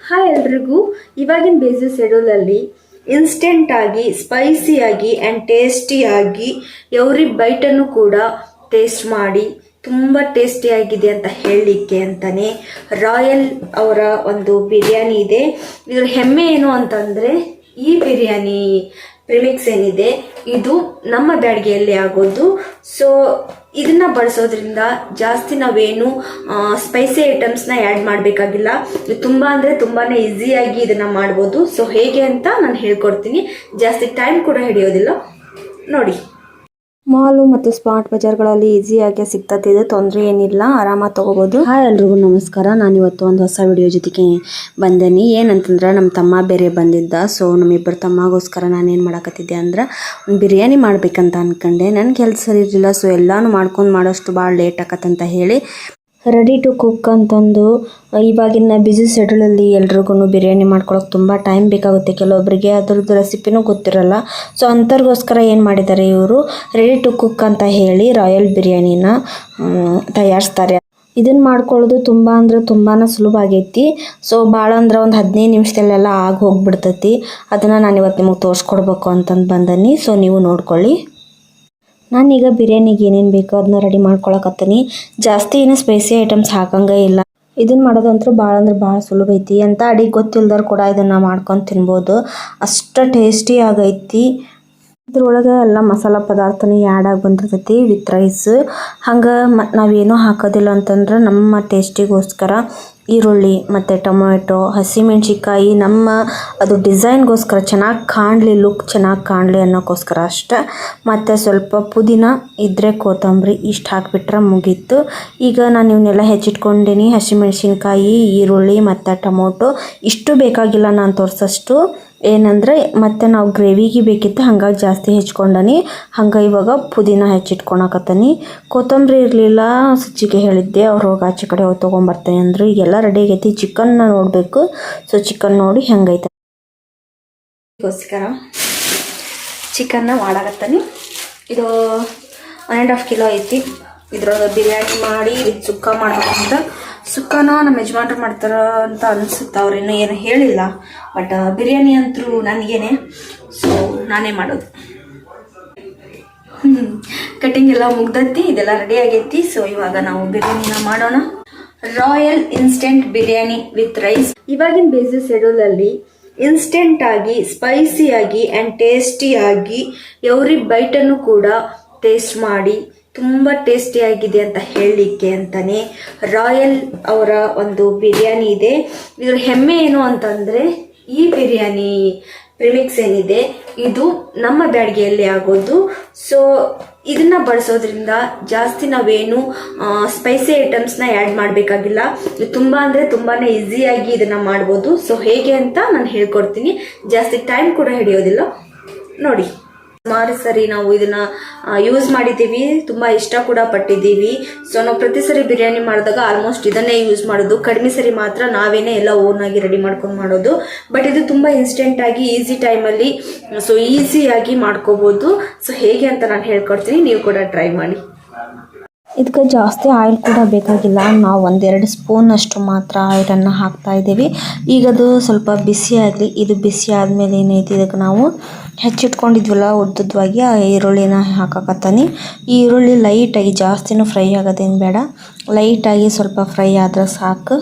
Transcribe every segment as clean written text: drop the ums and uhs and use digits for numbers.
Hi ಎಲ್ರಿಗೂ. ಇವಾಗಿನ basis ಶೆಡ್ಯೂಲಲ್ಲಿ ಇನ್ಸ್ಟೆಂಟಾಗಿ ಸ್ಪೈಸಿಯಾಗಿ ಆ್ಯಂಡ್ ಟೇಸ್ಟಿಯಾಗಿ ಎವ್ರಿ ಬೈಟನ್ನು ಕೂಡ ಟೇಸ್ಟ್ ಮಾಡಿ ತುಂಬ ಟೇಸ್ಟಿಯಾಗಿದೆ ಅಂತ ಹೇಳಲಿಕ್ಕೆ ಅಂತಲೇ ರಾಯಲ್ ಅವರ ಒಂದು ಬಿರಿಯಾನಿ ಇದೆ. ಇದರ ಹೆಮ್ಮೆ ಏನು ಅಂತಂದರೆ ಈ ಬಿರಿಯಾನಿ ಪ್ರಿಮಿಕ್ಸ್ ಏನಿದೆ ಇದು ನಮ್ಮ ಬ್ಯಾಡ್ಗೆಯಲ್ಲಿ ಆಗೋದು. ಸೊ ಇದನ್ನ ಬಳಸೋದ್ರಿಂದ ಜಾಸ್ತಿ ನಾವೇನು ಸ್ಪೈಸಿ ಐಟಮ್ಸ್ನ ಆ್ಯಡ್ ಮಾಡಬೇಕಾಗಿಲ್ಲ. ಇದು ತುಂಬ ಅಂದರೆ ತುಂಬಾ ಈಸಿಯಾಗಿ ಇದನ್ನು ಮಾಡ್ಬೋದು. ಸೊ ಹೇಗೆ ಅಂತ ನಾನು ಹೇಳ್ಕೊಡ್ತೀನಿ, ಜಾಸ್ತಿ ಟೈಮ್ ಕೂಡ ಹಿಡಿಯೋದಿಲ್ಲ. ನೋಡಿ, ಮಾಲು ಮತ್ತು ಸ್ಮಾರ್ಟ್ ಬಜಾರ್ಗಳಲ್ಲಿ ಈಸಿಯಾಗಿ ಸಿಗ್ತದೆ, ಇದು ತೊಂದರೆ ಏನಿಲ್ಲ, ಆರಾಮಾಗಿ ತೊಗೋಬೋದು. ಹಾಯ್ ಎಲ್ರಿಗೂ ನಮಸ್ಕಾರ. ನಾನು ಇವತ್ತು ಒಂದು ಹೊಸ ವಿಡಿಯೋ ಜೊತೆಗೆ ಬಂದೇನಿ. ಏನಂತಂದ್ರೆ ನಮ್ಮ ತಮ್ಮ ಬೇರೆ ಬಂದಿದ್ದ. ಸೊ ನಮ್ಮಿಬ್ಬರು ತಮ್ಮಗೋಸ್ಕರ ನಾನೇನು ಮಾಡಕತ್ತಿದ್ದೆ ಅಂದ್ರೆ ಒಂದು ಬಿರಿಯಾನಿ ಮಾಡ್ಬೇಕಂತ ಅಂದ್ಕೊಂಡೆ. ನನ್ನ ಕೆಲಸ ಇರಲಿಲ್ಲ, ಸೊ ಎಲ್ಲನೂ ಮಾಡೋಷ್ಟು ಭಾಳ ಲೇಟ್ ಆಕತ್ತಂತ ಹೇಳಿ ರೆಡಿ ಟು ಕುಕ್ ಅಂತಂದು ಇವಾಗಿನ ಬ್ಯುಸಿ ಶೆಡ್ಯೂಲಲ್ಲಿ ಎಲ್ರಿಗೂ ಬಿರಿಯಾನಿ ಮಾಡ್ಕೊಳಕ್ಕೆ ತುಂಬ ಟೈಮ್ ಬೇಕಾಗುತ್ತೆ. ಕೆಲವೊಬ್ಬರಿಗೆ ಅದ್ರದ್ದು ರೆಸಿಪಿನೂ ಗೊತ್ತಿರಲ್ಲ. ಸೊ ಅಂಥವ್ರಿಗೋಸ್ಕರ ಏನು ಮಾಡಿದ್ದಾರೆ ಇವರು, ರೆಡಿ ಟು ಕುಕ್ ಅಂತ ಹೇಳಿ ರಾಯಲ್ ಬಿರಿಯಾನಿನ ತಯಾರಿಸ್ತಾರೆ. ಇದನ್ನು ಮಾಡ್ಕೊಳ್ಳೋದು ತುಂಬ ಅಂದರೆ ತುಂಬಾ ಸುಲಭ ಆಗೈತಿ. ಸೊ ಭಾಳ ಅಂದ್ರೆ ಒಂದು 15 ನಿಮಿಷದಲ್ಲೆಲ್ಲ ಆಗಿ ಹೋಗ್ಬಿಡ್ತೈತಿ. ಅದನ್ನು ನಾನು ಇವತ್ತು ನಿಮಗೆ ತೋರಿಸ್ಕೊಡ್ಬೇಕು ಅಂತಂದು ಬಂದನಿ. ಸೊ ನೀವು ನೋಡ್ಕೊಳ್ಳಿ. ನಾನೀಗ ಬಿರಿಯಾನಿಗೆ ಏನೇನು ಬೇಕೋ ಅದನ್ನ ರೆಡಿ ಮಾಡ್ಕೊಳಕತ್ತೀನಿ. ಜಾಸ್ತಿ ಏನು ಸ್ಪೈಸಿ ಐಟಮ್ಸ್ ಹಾಕಂಗೆ ಇಲ್ಲ. ಇದನ್ನು ಮಾಡೋದಂತೂ ಭಾಳ ಅಂದ್ರೆ ಭಾಳ ಸುಲಭ ಐತಿ. ಅಂತ ಅಡಿಗೆ ಗೊತ್ತಿಲ್ದವ್ರು ಕೂಡ ಇದನ್ನು ಮಾಡ್ಕೊಂಡು ತಿನ್ಬೋದು, ಅಷ್ಟು ಟೇಸ್ಟಿ ಆಗೈತಿ. ಇದ್ರೊಳಗೆ ಎಲ್ಲ ಮಸಾಲ ಪದಾರ್ಥನೇ ಆ್ಯಡ್ ಆಗಿ ಬಂದಿರ್ತೈತಿ ವಿತ್ ರೈಸ್. ಹಂಗೆ ನಾವೇನೂ ಹಾಕೋದಿಲ್ಲ ಅಂತಂದ್ರೆ ನಮ್ಮ ಟೇಸ್ಟಿಗೋಸ್ಕರ ಈರುಳ್ಳಿ ಮತ್ತು ಟೊಮೆಟೊ, ಹಸಿಮೆಣ್ಸಿಕಾಯಿ ನಮ್ಮ ಅದು ಡಿಸೈನ್ಗೋಸ್ಕರ ಚೆನ್ನಾಗಿ ಕಾಣಲಿ, ಲುಕ್ ಚೆನ್ನಾಗಿ ಕಾಣಲಿ ಅನ್ನೋಕ್ಕೋಸ್ಕರ ಅಷ್ಟೆ. ಮತ್ತು ಸ್ವಲ್ಪ ಪುದೀನ ಇದ್ದರೆ ಕೊತ್ತಂಬರಿ ಇಷ್ಟು ಹಾಕಿಬಿಟ್ರೆ ಮುಗೀತು. ಈಗ ನಾನು ಇವನ್ನೆಲ್ಲ ಹೆಚ್ಚಿಟ್ಕೊಂಡೀನಿ. ಹಸಿಮೆಣ್ಸಿನ್ಕಾಯಿ, ಈರುಳ್ಳಿ ಮತ್ತು ಟೊಮೊಟೊ ಇಷ್ಟು ಬೇಕಾಗಿಲ್ಲ ನಾನು ತೋರಿಸೋಷ್ಟು. ಏನಂದರೆ ಮತ್ತು ನಾವು ಗ್ರೇವಿಗೆ ಬೇಕಿತ್ತು, ಹಾಗಾಗಿ ಜಾಸ್ತಿ ಹೆಚ್ಕೊಂಡನಿ. ಹಂಗೆ ಇವಾಗ ಪುದೀನ ಹೆಚ್ಚಿಟ್ಕೊಳಕತ್ತೀನಿ. ಕೊತ್ತಂಬರಿ ಇರಲಿಲ್ಲ, ಸಚ್ಚಿಗೆ ಹೇಳಿದ್ದೆ ಅವ್ರು ಹೋಗಿ ಆಚೆ ಕಡೆ ಹೋಗಿ ತೊಗೊಂಬರ್ತೇನೆ ಅಂದರು. ಈಗೆಲ್ಲ ರೆಡಿ ಆಗೈತಿ. ಚಿಕನ್ನ ನೋಡಬೇಕು. ಸೊ ಚಿಕನ್ ನೋಡಿ ಹೆಂಗೈತೆ ಗೋಸ್ಕರ ಚಿಕನ್ನ ಮಾಡಾಕತ್ತೀನಿ. ಇದು 1.5 ಕಿಲೋ ಐತಿ. ಇದ್ರೊಳಗೆ ಬಿರಿಯಾನಿ ಮಾಡಿ ಸುಕ್ಕ ಮಾಡ್ಬೇಕಂತ. ಸುಕ್ಕನ ನಮ್ಮ ಯಜಮಾನ್ರು ಮಾಡ್ತಾರ ಅಂತ ಅನಿಸುತ್ತೆ. ಅವ್ರೇನು ಏನು ಹೇಳಿಲ್ಲ, ಬಟ್ ಬಿರಿಯಾನಿ ಅಂತೂ ನನಗೇನೆ. ಸೊ ನಾನೇ ಮಾಡೋದು. ಕಟ್ಟಿಂಗ್ ಎಲ್ಲ ಮುಗ್ದೈತಿ, ಇದೆಲ್ಲ ರೆಡಿ ಆಗೈತಿ. ಸೊ ಇವಾಗ ನಾವು ಬಿರಿಯಾನಿನ ಮಾಡೋಣ. Royal instant biryani with rice. ಇವಾಗಿನ ಬೇಸಿಸ್ ಶೆಡ್ಯೂಲಲ್ಲಿ ಇನ್ಸ್ಟೆಂಟಾಗಿ ಸ್ಪೈಸಿಯಾಗಿ ಆ್ಯಂಡ್ ಟೇಸ್ಟಿಯಾಗಿ ಎವ್ರಿ ಬೈಟನ್ನು ಕೂಡ ಟೇಸ್ಟ್ ಮಾಡಿ ತುಂಬ ಟೇಸ್ಟಿಯಾಗಿದೆ ಅಂತ ಹೇಳಲಿಕ್ಕೆ ಅಂತಲೇ ರಾಯಲ್ ಅವರ ಒಂದು ಬಿರಿಯಾನಿ ಇದೆ. ಇದರ ಹೆಮ್ಮೆ ಏನು ಅಂತಂದರೆ ಈ ಬಿರಿಯಾನಿ ಪ್ರಿಮಿಕ್ಸ್ ಏನಿದೆ ಇದು ನಮ್ಮ ಬ್ಯಾಡ್ಗೆಯಲ್ಲಿ ಆಗೋದು. ಸೊ ಇದನ್ನು ಬಳಸೋದ್ರಿಂದ ಜಾಸ್ತಿ ನಾವೇನು ಸ್ಪೈಸಿ ಐಟಮ್ಸ್ನ ಆ್ಯಡ್ ಮಾಡಬೇಕಾಗಿಲ್ಲ. ಇದು ತುಂಬ ಅಂದರೆ ತುಂಬಾ ಈಸಿಯಾಗಿ ಇದನ್ನು ಮಾಡ್ಬೋದು. ಸೊ ಹೇಗೆ ಅಂತ ನಾನು ಹೇಳ್ಕೊಡ್ತೀನಿ, ಜಾಸ್ತಿ ಟೈಮ್ ಕೂಡ ಹಿಡಿಯೋದಿಲ್ಲ. ನೋಡಿ, ಸುಮಾರು ಸರಿ ನಾವು ಇದನ್ನ ಯೂಸ್ ಮಾಡಿದ್ದೀವಿ, ತುಂಬ ಇಷ್ಟ ಕೂಡ ಪಟ್ಟಿದ್ದೀವಿ. ಸೊ ನಾವು ಪ್ರತಿ ಸರಿ ಬಿರಿಯಾನಿ ಮಾಡಿದಾಗ ಆಲ್ಮೋಸ್ಟ್ ಇದನ್ನೇ ಯೂಸ್ ಮಾಡೋದು. ಕಡಿಮೆ ಸರಿ ಮಾತ್ರ ನಾವೇನೇ ಎಲ್ಲ ಓನಾಗಿ ರೆಡಿ ಮಾಡ್ಕೊಂಡು ಮಾಡೋದು. ಬಟ್ ಇದು ತುಂಬ ಇನ್ಸ್ಟೆಂಟಾಗಿ ಈಸಿ ಟೈಮಲ್ಲಿ ಸೊ ಈಸಿಯಾಗಿ ಮಾಡ್ಕೋಬೋದು. ಸೊ ಹೇಗೆ ಅಂತ ನಾನು ಹೇಳ್ಕೊಡ್ತೀನಿ, ನೀವು ಕೂಡ ಟ್ರೈ ಮಾಡಿ. ಇದಕ್ಕೆ ಜಾಸ್ತಿ ಆಯಿಲ್ ಕೂಡ ಬೇಕಾಗಿಲ್ಲ. ನಾವು 1-2 ಸ್ಪೂನಷ್ಟು ಮಾತ್ರ ಆಯಿಲನ್ನು ಹಾಕ್ತಾ ಇದ್ದೀವಿ. ಈಗ ಅದು ಸ್ವಲ್ಪ ಬಿಸಿ ಆಗಲಿ. ಇದು ಬಿಸಿ ಆದಮೇಲೆ ಏನೈತಿ, ಇದಕ್ಕೆ ನಾವು ಹೆಚ್ಚಿಟ್ಕೊಂಡಿದ್ವಲ್ಲ ಉದ್ದದ್ವಾಗಿ ಆ ಈರುಳ್ಳಿನ ಹಾಕಕತ್ತಾನೆ. ಈ ಈರುಳ್ಳಿ ಲೈಟಾಗಿ, ಜಾಸ್ತಿನೂ ಫ್ರೈ ಆಗೋದೇನು ಬೇಡ, ಲೈಟಾಗಿ ಸ್ವಲ್ಪ ಫ್ರೈ ಆದ್ರೆ ಸಾಕು.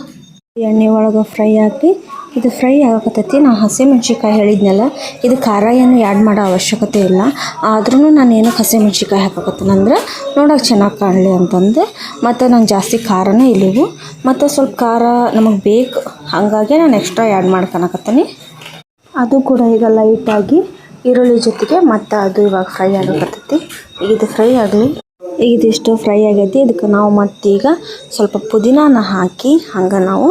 ಎಣ್ಣೆ ಒಳಗೆ ಫ್ರೈ ಆಗಲಿ. ಇದು ಫ್ರೈ ಆಗಕತ್ತೈತಿ. ನಾನು ಹಸಿಮೆಣ್ಸಿಕಾಯಿ ಹೇಳಿದ್ನಲ್ಲ, ಇದು ಖಾರ ಏನು ಆ್ಯಡ್ ಮಾಡೋ ಅವಶ್ಯಕತೆ ಇಲ್ಲ. ಆದ್ರೂ ನಾನು ಏನಕ್ಕೆ ಹಸಿಮೆಣ್ಸಿಕಾಯಿ ಹಾಕಕತ್ತೀನಂದ್ರೆ ನೋಡೋಕೆ ಚೆನ್ನಾಗಿ ಕಾಣಲಿ ಅಂತಂದು. ಮತ್ತು ನಂಗೆ ಜಾಸ್ತಿ ಖಾರನೇ ಇಲ್ಲಿವು, ಮತ್ತು ಸ್ವಲ್ಪ ಖಾರ ನಮಗೆ ಬೇಕು, ಹಾಗಾಗಿ ನಾನು ಎಕ್ಸ್ಟ್ರಾ ಆ್ಯಡ್ ಮಾಡ್ಕೊಳಕತ್ತೀನಿ. ಅದು ಕೂಡ ಈಗ ಲೈಟಾಗಿ ಈರುಳ್ಳಿ ಜೊತೆಗೆ ಮತ್ತು ಅದು ಇವಾಗ ಫ್ರೈ ಆಗಕತ್ತೈತಿ. ಈಗ ಇದು ಫ್ರೈ ಆಗಲಿ. ಈಗ ಇದಿಷ್ಟು ಫ್ರೈ ಆಗೈತಿ. ಇದಕ್ಕೆ ನಾವು ಮತ್ತೀಗ ಸ್ವಲ್ಪ ಪುದೀನಾನ ಹಾಕಿ ಹಂಗೆ ನಾವು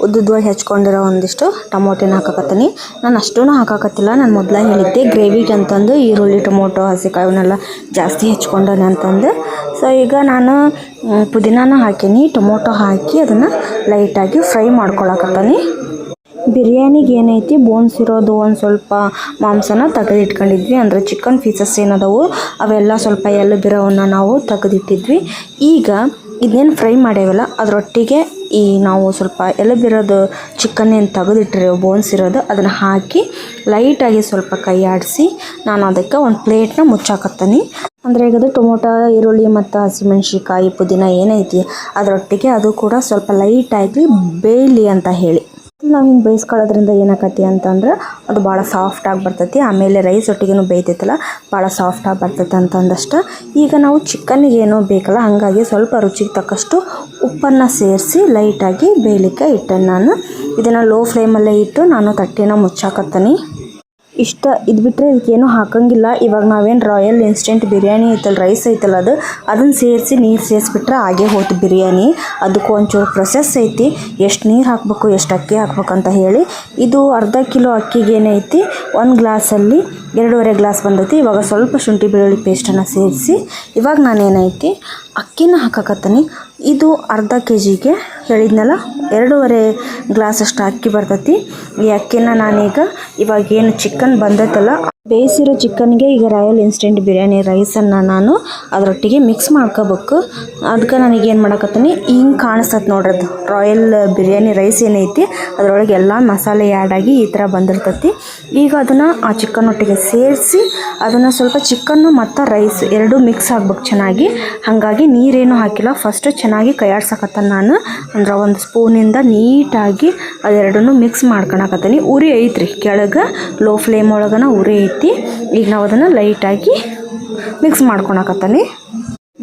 ಉದ್ದುದ್ವಾಗಿ ಹೆಚ್ಕೊಂಡಿರೋ ಒಂದಿಷ್ಟು ಟೊಮೊಟೊನ ಹಾಕಕತ್ತೀನಿ. ನಾನು ಅಷ್ಟೂ ಹಾಕಕತ್ತಿಲ್ಲ, ನಾನು ಮೊದಲೇ ಹೇಳಿದ್ದೆ ಗ್ರೇವಿಗೆ ಅಂತಂದು ಈರುಳ್ಳಿ, ಟೊಮೊಟೊ, ಹಸಿಕಾಯವನ್ನೆಲ್ಲ ಜಾಸ್ತಿ ಹೆಚ್ಕೊಂಡನೆ ಅಂತಂದು. ಸೊ ಈಗ ನಾನು ಪುದೀನಾನ ಹಾಕೀನಿ, ಟೊಮೊಟೊ ಹಾಕಿ ಅದನ್ನು ಲೈಟಾಗಿ ಫ್ರೈ ಮಾಡ್ಕೊಳಕತ್ತೀನಿ. ಬಿರಿಯಾನಿಗೆ ಏನೈತಿ, ಬೋನ್ಸ್ ಇರೋದು ಒಂದು ಸ್ವಲ್ಪ ಮಾಂಸನ ತೆಗೆದಿಟ್ಕೊಂಡಿದ್ವಿ. ಅಂದರೆ ಚಿಕನ್ ಪೀಸಸ್ ಏನದವು ಅವೆಲ್ಲ ಸ್ವಲ್ಪ ಎಲುಬಿರೋವನ್ನ ನಾವು ತೆಗೆದಿಟ್ಟಿದ್ವಿ. ಈಗ ಇದನ್ನೇನು ಫ್ರೈ ಮಾಡೇವಲ್ಲ ಅದರೊಟ್ಟಿಗೆ ಈ ನಾವು ಸ್ವಲ್ಪ ಎಲಬಿರೋದು ಚಿಕನ್ ಏನು ತೆಗೆದಿಟ್ಟಿರೋ ಬೋನ್ಸ್ ಇರೋದು ಅದನ್ನು ಹಾಕಿ ಲೈಟಾಗಿ ಸ್ವಲ್ಪ ಕೈ ಆಡಿಸಿ ನಾನು ಅದಕ್ಕೆ ಒಂದು ಪ್ಲೇಟ್ನ ಮುಚ್ಚಾಕತ್ತೀನಿ. ಅಂದರೆ ಈಗ ಅದು ಟೊಮೊಟೊ, ಈರುಳ್ಳಿ ಮತ್ತು ಹಸಿಮೆಣ್ಸಿಕಾಯಿ, ಪುದೀನ ಏನೈತಿ ಅದರೊಟ್ಟಿಗೆ ಅದು ಕೂಡ ಸ್ವಲ್ಪ ಲೈಟಾಗಿ ಬೇಯಲಿ ಅಂತ ಹೇಳಿ. ನಾವು ಹಿಂಗೆ ಬೇಯಿಸ್ಕೊಳ್ಳೋದ್ರಿಂದ ಏನಾಕತಿ ಅಂತಂದ್ರೆ ಅದು ಭಾಳ ಸಾಫ್ಟಾಗಿ ಬರ್ತೈತಿ. ಆಮೇಲೆ ರೈಸ್ ಒಟ್ಟಿಗೆ ಬೇಯ್ತೈತಲ್ಲ ಭಾಳ ಸಾಫ್ಟಾಗಿ ಬರ್ತೈತೆ ಅಂತಂದಷ್ಟು. ಈಗ ನಾವು ಚಿಕನ್ನಿಗೆ ಏನೋ ಬೇಕಲ್ಲ, ಹಾಗಾಗಿ ಸ್ವಲ್ಪ ರುಚಿಗೆ ತಕ್ಕಷ್ಟು ಉಪ್ಪನ್ನು ಸೇರಿಸಿ ಲೈಟಾಗಿ ಬೇಯಲಿಕ್ಕೆ ಇಟ್ಟೆ. ನಾನು ಇದನ್ನು ಲೋ ಫ್ಲೇಮಲ್ಲೇ ಇಟ್ಟು ನಾನು ತಟ್ಟೆನ ಮುಚ್ಚಾಕತ್ತೀನಿ. ಇಷ್ಟ ಇದು ಬಿಟ್ಟರೆ ಇದಕ್ಕೇನು ಹಾಕಂಗಿಲ್ಲ. ಇವಾಗ ನಾವೇನು ರಾಯಲ್ ಇನ್ಸ್ಟೆಂಟ್ ಬಿರಿಯಾನಿ ಐತಲ್ಲ, ರೈಸ್ ಐತಲ್ಲ ಅದನ್ನು ಸೇರಿಸಿ ನೀರು ಸೇರಿಸ್ಬಿಟ್ರೆ ಹಾಗೆ ಹೋಯ್ತು ಬಿರಿಯಾನಿ. ಅದಕ್ಕೂ ಒಂಚೂರು ಪ್ರೊಸೆಸ್ ಐತಿ, ಎಷ್ಟು ನೀರು ಹಾಕಬೇಕು ಎಷ್ಟು ಅಕ್ಕಿ ಹಾಕ್ಬೇಕಂತ ಹೇಳಿ. ಇದು ಅರ್ಧ ಕಿಲೋ ಅಕ್ಕಿಗೆ ಏನೈತಿ 1 ಗ್ಲಾಸಲ್ಲಿ 2.5 ಗ್ಲಾಸ್ ಬಂದೈತಿ. ಇವಾಗ ಸ್ವಲ್ಪ ಶುಂಠಿ ಬೆಳ್ಳುಳ್ಳಿ ಪೇಸ್ಟನ್ನು ಸೇರಿಸಿ ಇವಾಗ ನಾನೇನೈತಿ ಅಕ್ಕಿನ ಹಾಕಕತ್ತೀನಿ. ಇದು ಅರ್ಧ ಕೆಜಿಗೆ ಹೇಳಿದ್ನಲ್ಲ 2.5 ಗ್ಲಾಸಷ್ಟು ಅಕ್ಕಿ ಬರ್ತೈತಿ. ಈ ಅಕ್ಕಿನ ನಾನೀಗ ಇವಾಗ ಏನು ಚಿಕನ್ ಬಂದೈತಲ್ಲ ಬೇಯಿಸಿರೋ ಚಿಕನ್ಗೆ ಈಗ ರಾಯಲ್ ಇನ್ಸ್ಟೆಂಟ್ ಬಿರಿಯಾನಿ ರೈಸನ್ನು ನಾನು ಅದರೊಟ್ಟಿಗೆ ಮಿಕ್ಸ್ ಮಾಡ್ಕೋಬೇಕು. ಅದಕ್ಕೆ ನನಗೇನು ಮಾಡಕತ್ತೀನಿ, ಹಿಂಗೆ ಕಾಣಿಸ್ತದೆ ನೋಡ್ರಿ ಅದು ರಾಯಲ್ ಬಿರಿಯಾನಿ ರೈಸ್ ಏನೈತಿ ಅದರೊಳಗೆ ಎಲ್ಲ ಮಸಾಲೆ ಆ್ಯಡ್ ಆಗಿ ಈ ಥರ ಬಂದಿರ್ತೈತಿ. ಈಗ ಅದನ್ನು ಆ ಚಿಕನ್ ಒಟ್ಟಿಗೆ ಸೇರಿಸಿ ಅದನ್ನು ಸ್ವಲ್ಪ ಚಿಕನ್ನು ಮತ್ತು ರೈಸ್ ಎರಡೂ ಮಿಕ್ಸ್ ಆಗ್ಬೇಕು ಚೆನ್ನಾಗಿ. ಹಾಗಾಗಿ ನೀರೇನು ಹಾಕಿಲ್ಲ, ಫಸ್ಟು ಚೆನ್ನಾಗಿ ಕೈಯಾಡ್ಸಕತ್ತೀನಿ ನಾನು. ಅಂದ್ರೆ ಒಂದು ಸ್ಪೂನಿಂದ ನೀಟಾಗಿ ಅದೆರಡನ್ನೂ ಮಿಕ್ಸ್ ಮಾಡ್ಕೊಳಕತ್ತೀನಿ. ಉರಿ ಐತ್ರಿ ಕೆಳಗೆ, ಲೋ ಫ್ಲೇಮ್ ಒಳಗನ ಉರಿ ಐತಿ. ಈಗ ನಾವು ಅದನ್ನು ಲೈಟಾಗಿ ಮಿಕ್ಸ್ ಮಾಡ್ಕೊಳಕತ್ತೀನಿ.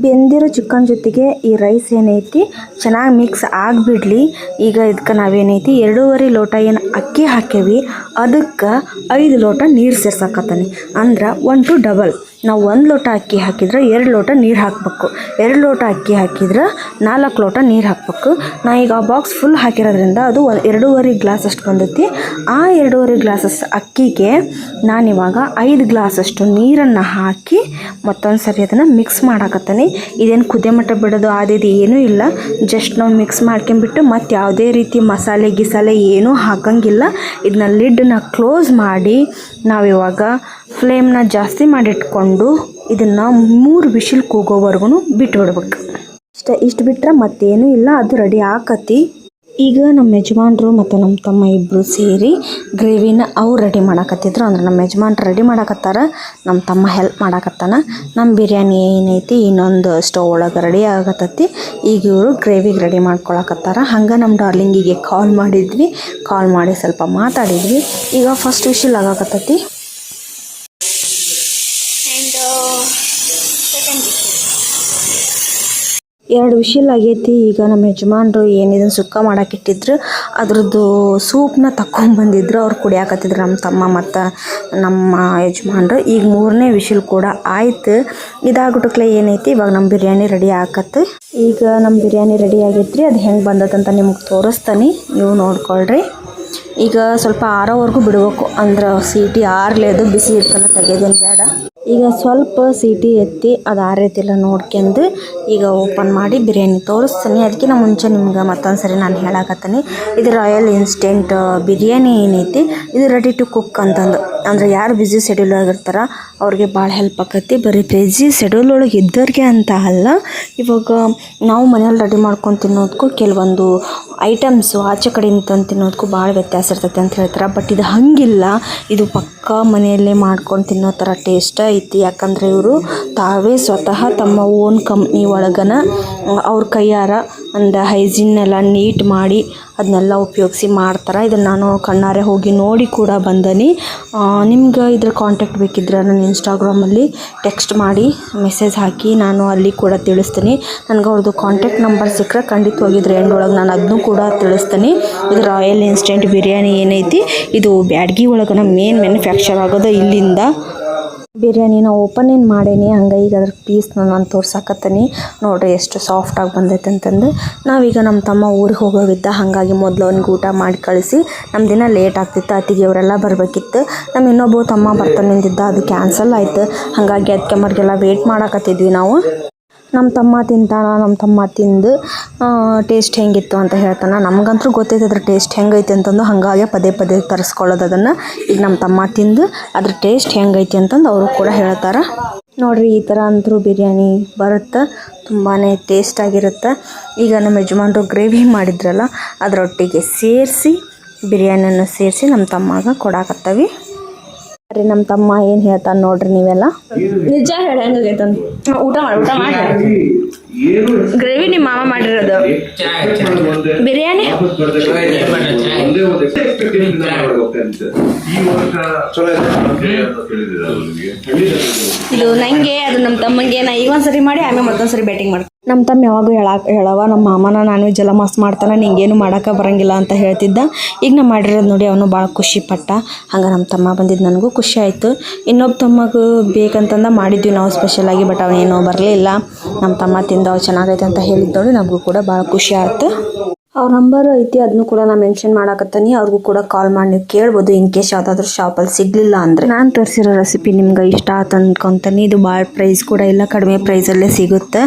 ಬೆಂದಿರೋ ಚಿಕನ್ ಜೊತೆಗೆ ಈ ರೈಸ್ ಏನೈತಿ ಚೆನ್ನಾಗಿ ಮಿಕ್ಸ್ ಆಗಿಬಿಡ್ಲಿ. ಈಗ ಇದಕ್ಕೆ ನಾವೇನೈತಿ 2.5 ಲೋಟ ಏನು ಅಕ್ಕಿ ಹಾಕೇವಿ ಅದಕ್ಕೆ 5 ಲೋಟ ನೀರು ಸೇರ್ಸಕತ್ತೀನಿ. ಅಂದ್ರೆ 1 to ಡಬಲ್. ನಾವು 1 ಲೋಟ ಅಕ್ಕಿ ಹಾಕಿದ್ರೆ 2 ಲೋಟ ನೀರು ಹಾಕಬೇಕು, 2 ಲೋಟ ಅಕ್ಕಿ ಹಾಕಿದ್ರೆ 4 ಲೋಟ ನೀರು ಹಾಕಬೇಕು. ನಾ ಈಗ ಆ ಬಾಕ್ಸ್ ಫುಲ್ ಹಾಕಿರೋದ್ರಿಂದ ಅದು 2.5 ಗ್ಲಾಸ್ ಅಷ್ಟು ಬಂದೈತಿ. ಆ 2.5 ಗ್ಲಾಸಸ್ ಅಕ್ಕಿಗೆ ನಾನಿವಾಗ 5 ಗ್ಲಾಸಷ್ಟು ನೀರನ್ನು ಹಾಕಿ ಮತ್ತೊಂದು ಸರಿ ಅದನ್ನು ಮಿಕ್ಸ್ ಮಾಡಾಕತ್ತೀನಿ. ಇದೇನು ಕುದಿಯ ಮಟ್ಟ ಬಿಡೋದು ಆದಿದು ಏನೂ ಇಲ್ಲ, ಜಸ್ಟ್ ನಾವು ಮಿಕ್ಸ್ ಮಾಡ್ಕೊಂಬಿಟ್ಟು ಮತ್ತು ಯಾವುದೇ ರೀತಿ ಮಸಾಲೆ ಗಿಸಾಲೆ ಏನೂ ಹಾಕಂಗಿಲ್ಲ. ಇದನ್ನ ಲಿಡ್ನ ಕ್ಲೋಸ್ ಮಾಡಿ ನಾವಿವಾಗ ಫ್ಲೇಮ್ನ ಜಾಸ್ತಿ ಮಾಡಿಟ್ಕೊಂಡು ಇದನ್ನು 3 ವಿಶಿಲ್ ಕೂಗೋವರೆಗೂ ಬಿಟ್ಬಿಡ್ಬೇಕು. ಇಷ್ಟು ಬಿಟ್ಟರೆ ಮತ್ತೇನೂ ಇಲ್ಲ, ಅದು ರೆಡಿ ಆಕತಿ. ಈಗ ನಮ್ಮ ಯಜಮಾನ್ರು ಮತ್ತು ನಮ್ಮ ತಮ್ಮ ಇಬ್ಬರು ಸೇರಿ ಗ್ರೇವಿನ ಅವ್ರು ರೆಡಿ ಮಾಡಾಕತ್ತಿದ್ರು. ಅಂದ್ರೆ ನಮ್ಮ ಯಜಮಾನ್ರು ರೆಡಿ ಮಾಡಾಕತ್ತಾರ, ನಮ್ಮ ತಮ್ಮ ಹೆಲ್ಪ್ ಮಾಡಾಕತ್ತಾನ. ನಮ್ಮ ಬಿರಿಯಾನಿ ಏನೈತಿ ಇನ್ನೊಂದು ಸ್ಟವ್ ಒಳಗೆ ರೆಡಿ ಆಗತ್ತೈತಿ. ಈಗ ಇವರು ಗ್ರೇವಿಗೆ ರೆಡಿ ಮಾಡ್ಕೊಳಕತ್ತಾರ. ಹಂಗೆ ನಮ್ಮ ಡಾರ್ಲಿಂಗಿಗೆ ಕಾಲ್ ಮಾಡಿದ್ವಿ, ಕಾಲ್ ಮಾಡಿ ಸ್ವಲ್ಪ ಮಾತಾಡಿದ್ವಿ. ಈಗ ಫಸ್ಟ್ ವಿಶಿಲ್ ಆಗಾಕತ್ತೈತಿ. ಎರಡು ವಿಶಿಲ್ ಆಗೈತಿ. ಈಗ ನಮ್ಮ ಯಜಮಾನ್ರು ಏನಿದನ್ನು ಸುಕ್ಕ ಮಾಡಾಕಿಟ್ಟಿದ್ರು ಅದ್ರದ್ದು ಸೂಪ್ನ ತಗೊಂಡ್ಬಂದಿದ್ರು, ಅವ್ರು ಕುಡಿಯಾಕತ್ತಿದ್ರು ನಮ್ಮ ತಮ್ಮ ಮತ್ತು ನಮ್ಮ ಯಜಮಾನ್ರು. ಈಗ 3ನೇ ವಿಶಿಲ್ ಕೂಡ ಆಯ್ತು. ಇದಾಗ್ಬಿಟ್ಟಕ್ಲೆ ಏನೈತಿ ಇವಾಗ ನಮ್ಮ ಬಿರಿಯಾನಿ ರೆಡಿ ಆಕತ್ತು. ಈಗ ನಮ್ಮ ಬಿರಿಯಾನಿ ರೆಡಿ ಆಗೈತ್ರಿ. ಅದು ಹೆಂಗೆ ಬಂದದಂತ ನಿಮಗೆ ತೋರಿಸ್ತಾನೆ, ನೀವು ನೋಡ್ಕೊಳ್ರಿ. ಈಗ ಸ್ವಲ್ಪ ಆರೋವರೆಗೂ ಬಿಡಬೇಕು, ಅಂದ್ರೆ ಸೀಟಿ ಆರ್ಲೇದು, ಬಿಸಿ ಇರ್ತಲ್ಲ ತೆಗೆಯೋದೇನು ಬೇಡ. ಈಗ ಸ್ವಲ್ಪ ಸೀಟಿ ಎತ್ತಿ ಅದು ಆರೈತಿಲ್ಲ ನೋಡ್ಕೊಂಡು ಈಗ ಓಪನ್ ಮಾಡಿ ಬಿರಿಯಾನಿ ತೋರಿಸ್ತೀನಿ. ಅದಕ್ಕಿಂತ ಮುಂಚೆ ನಿಮ್ಗೆ ಮತ್ತೊಂದು ಸರಿ ನಾನು ಹೇಳಾಕತ್ತೀನಿ, ಇದು ರಾಯಲ್ ಇನ್ಸ್ಟೆಂಟ್ ಬಿರಿಯಾನಿ ಏನೈತಿ ಇದು ರೆಡಿ ಟು ಕುಕ್ ಅಂತಂದು. ಅಂದರೆ ಯಾರು ಬ್ಯುಸಿ ಶೆಡ್ಯೂಲ್ ಆಗಿರ್ತಾರ ಅವ್ರಿಗೆ ಭಾಳ ಹೆಲ್ಪ್ ಆಕೈತಿ. ಬರೀ ಬ್ಯುಸಿ ಶೆಡ್ಯೂಲ್ ಒಳಗೆ ಇದ್ದವ್ರಿಗೆ ಅಂತ ಅಲ್ಲ, ಇವಾಗ ನಾವು ಮನೇಲಿ ರೆಡಿ ಮಾಡ್ಕೊಂಡು ತಿನ್ನೋದಕ್ಕೂ ಕೆಲವೊಂದು ಐಟಮ್ಸು ಆಚೆ ಕಡೆಯಿಂದ ತಿನ್ನೋದಕ್ಕೂ ಭಾಳ ವ್ಯತ್ಯಾಸ ಇರ್ತೈತೆ ಅಂತ ಹೇಳ್ತಾರೆ. ಬಟ್ ಇದು ಹಂಗಿಲ್ಲ, ಇದು ಪಕ್ಕಾ ಮನೆಯಲ್ಲೇ ಮಾಡ್ಕೊಂಡು ತಿನ್ನೋ ಥರ ಟೇಸ್ಟ್ ಐತಿ. ಯಾಕಂದರೆ ಇವರು ತಾವೇ ಸ್ವತಃ ತಮ್ಮ ಓನ್ ಕಂಪ್ನಿ ಒಳಗನ ಅವ್ರ ಕೈಯಾರ ಒಂದು ಹೈಜಿನ್ ಎಲ್ಲ ನೀಟ್ ಮಾಡಿ ಅದನ್ನೆಲ್ಲ ಉಪಯೋಗಿಸಿ ಮಾಡ್ತಾರೆ. ಇದನ್ನು ನಾನು ಕಣ್ಣಾರೆ ಹೋಗಿ ನೋಡಿ ಕೂಡ ಬಂದನಿ. ನಿಮ್ಗೆ ಇದ್ರ ಕಾಂಟ್ಯಾಕ್ಟ್ ಬೇಕಿದ್ರೆ ನನ್ನ ಇನ್ಸ್ಟಾಗ್ರಾಮಲ್ಲಿ ಟೆಕ್ಸ್ಟ್ ಮಾಡಿ ಮೆಸೇಜ್ ಹಾಕಿ, ನಾನು ಅಲ್ಲಿ ಕೂಡ ತಿಳಿಸ್ತೀನಿ. ನನಗೆ ಅವ್ರದ್ದು ಕಾಂಟ್ಯಾಕ್ಟ್ ನಂಬರ್ ಸಿಕ್ಕರೆ ಖಂಡಿತವಾಗಿ ಇದ್ರ ಎಂಡೊಳಗೆ ನಾನು ಅದನ್ನೂ ಕೂಡ ತಿಳಿಸ್ತೀನಿ. ಇದು ರಾಯಲ್ ಇನ್ಸ್ಟೆಂಟ್ ಬಿರಿಯಾನಿ ಏನೈತಿ ಇದು ಬ್ಯಾಡ್ಗಿ ಒಳಗನ ಮೇನ್ ಮ್ಯಾನುಫ್ಯಾಕ್ಚರ್ ಆಗೋದು ಇಲ್ಲಿಂದ. ಬಿರಿಯಾನಿನ ಓಪನ್ ಏನು ಮಾಡೇನಿ, ಹಂಗೆ ಈಗ ಅದ್ರ ಪೀಸ್ನ ನಾನು ತೋರ್ಸಾಕತ್ತೀನಿ. ನೋಡಿರಿ ಎಷ್ಟು ಸಾಫ್ಟಾಗಿ ಬಂದೈತೆ ಅಂತಂದು. ನಾವೀಗ ನಮ್ಮ ತಮ್ಮ ಊರಿಗೆ ಹೋಗೋವಿದ್ದ, ಹಾಗಾಗಿ ಮೊದಲು ಅವ್ನಿಗೆ ಊಟ ಮಾಡಿ ಕಳಿಸಿ ನಮ್ಮ ದಿನ ಲೇಟ್ ಆಗ್ತಿತ್ತು. ಅತ್ತಿಗೆ ಅವರೆಲ್ಲ ಬರಬೇಕಿತ್ತು. ನಮ್ಮ ಇನ್ನೊಬ್ಬ ತಮ್ಮ ಬರ್ತಾನೆ ನಿಂತಿದ್ದ, ಅದು ಕ್ಯಾನ್ಸಲ್ ಆಯಿತು. ಹಾಗಾಗಿ ಅದಕ್ಕೆ ಮರಿಗೆಲ್ಲ ವೇಟ್ ಮಾಡಾಕತ್ತಿದ್ವಿ ನಾವು. ನಮ್ಮ ತಮ್ಮ ತಿಂತಾನ, ನಮ್ಮ ತಮ್ಮ ತಿಂದು ಟೇಸ್ಟ್ ಹೆಂಗಿತ್ತು ಅಂತ ಹೇಳ್ತಾನೆ. ನಮಗಂತೂ ಗೊತ್ತೈತೆ ಅದ್ರ ಟೇಸ್ಟ್ ಹೆಂಗೈತಿ ಅಂತಂದು, ಹಾಗಾಗಿ ಪದೇ ಪದೇ ತರಿಸ್ಕೊಳ್ಳೋದು ಅದನ್ನು. ಈಗ ನಮ್ಮ ತಮ್ಮ ತಿಂದು ಅದ್ರ ಟೇಸ್ಟ್ ಹೆಂಗೈತಿ ಅಂತಂದು ಅವರು ಕೂಡ ಹೇಳ್ತಾರೆ. ನೋಡಿರಿ ಈ ಥರ ಅಂತೂ ಬಿರಿಯಾನಿ ಬರುತ್ತೆ, ತುಂಬಾ ಟೇಸ್ಟಾಗಿರುತ್ತೆ. ಈಗ ನಮ್ಮ ಯಜಮಾನ್ರು ಗ್ರೇವಿ ಮಾಡಿದ್ರಲ್ಲ ಅದರೊಟ್ಟಿಗೆ ಸೇರಿಸಿ ಬಿರಿಯಾನಿಯನ್ನು ಸೇರಿಸಿ ನಮ್ಮ ತಮ್ಮಗೆ ಕೊಡಾಕತ್ತವಿ. ರೀ ನಮ್ಮ ತಮ್ಮ ಏನು ಹೇಳ್ತಾನೆ ನೋಡ್ರಿ ನೀವೆಲ್ಲ. ನಿಜ ಹೇಳ ಹೆಂಗಾಗೈತಂತ. ಊಟ ಮಾಡಿ ಗ್ರೇವಿ ನಿಮ್ಮ ಮಾಮ ಮಾಡಿರೋದು. ಬಿರಿಯಾನಿ ಇದು ನಂಗೆ, ಅದು ನಮ್ಮ ತಮ್ಮಂಗೆ. ನಾ ಈಗ ಒಂದ್ಸರಿ ಮಾಡಿ ಆಮೇಲೆ ಮತ್ತೊಂದ್ಸರಿ ಬ್ಯಾಟಿಂಗ್ ಮಾಡ್ತೀನಿ. ನಮ್ಮ ತಮ್ಮ ಯಾವಾಗೂ ಹೇಳವ ನಮ್ಮ ಮಾಮನ ನಾನ್ ವೆಜ್ ಎಲ್ಲ ಮಸ್ತ್ ಮಾಡ್ತಾನೆ, ನಿಂಗೇನು ಮಾಡೋಕೆ ಬರೋಂಗಿಲ್ಲ ಅಂತ ಹೇಳ್ತಿದ್ದ. ಈಗ ನಾ ಮಾಡಿರೋದು ನೋಡಿ ಅವನು ಭಾಳ ಖುಷಿ ಪಟ್ಟ. ಹಂಗೆ ನಮ್ಮ ತಮ್ಮ ಬಂದಿದ್ದು ನನಗೂ ಖುಷಿ ಆಯಿತು. ಇನ್ನೊಬ್ಬ ತಮ್ಮಗೂ ಬೇಕಂತಂದ ಮಾಡಿದ್ವಿ ನಾವು ಸ್ಪೆಷಲಾಗಿ, ಬಟ್ ಅವನೇನೋ ಬರಲಿಲ್ಲ. ನಮ್ಮ ತಮ್ಮ ತಿಂದು ಅವು ಚೆನ್ನಾಗೈತೆ ಅಂತ ಹೇಳಿದ್ದು ನೋಡಿ ನಮಗೂ ಕೂಡ ಭಾಳ ಖುಷಿ ಆಯ್ತು. ಅವ್ರ ನಂಬರ್ ಐತಿ, ಅದನ್ನು ಕೂಡ ನಾನು ಮೆನ್ಷನ್ ಮಾಡಾಕತ್ತೀನಿ. ಅವ್ರಿಗೂ ಕೂಡ ಕಾಲ್ ಮಾಡಿ ನೀವು ಕೇಳ್ಬೋದು ಇನ್ ಕೇಸ್ ಯಾವುದಾದ್ರೂ ಶಾಪಲ್ಲಿ ಸಿಗಲಿಲ್ಲ ಅಂದರೆ. ನಾನು ತೋರಿಸಿರೋ ರೆಸಿಪಿ ನಿಮ್ಗೆ ಇಷ್ಟ ಆಯ್ತು ಅಂದ್ಕೊತೀನಿ. ಇದು ಭಾಳ ಪ್ರೈಸ್ ಕೂಡ ಇಲ್ಲ, ಕಡಿಮೆ ಪ್ರೈಸಲ್ಲೇ ಸಿಗುತ್ತೆ.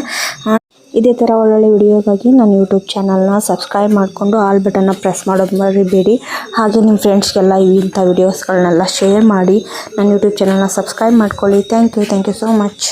ಇದೇ ಥರ ಒಳ್ಳೊಳ್ಳೆ ವಿಡಿಯೋಗಾಗಿ ನನ್ನ ಯೂಟ್ಯೂಬ್ ಚಾನಲ್ನ ಸಬ್ಸ್ಕ್ರೈಬ್ ಮಾಡಿಕೊಂಡು ಆಲ್ ಬಟನ್ನ ಪ್ರೆಸ್ ಮಾಡೋದು ಮರಿಬೇಡಿ. ಹಾಗೆ ನಿಮ್ಮ ಫ್ರೆಂಡ್ಸ್ಗೆಲ್ಲ ಇಂಥ ವಿಡಿಯೋಸ್ಗಳನ್ನೆಲ್ಲ ಶೇರ್ ಮಾಡಿ ನನ್ನ ಯೂಟ್ಯೂಬ್ ಚಾನಲ್ನ ಸಬ್ಸ್ಕ್ರೈಬ್ ಮಾಡ್ಕೊಳ್ಳಿ. Thank you so much.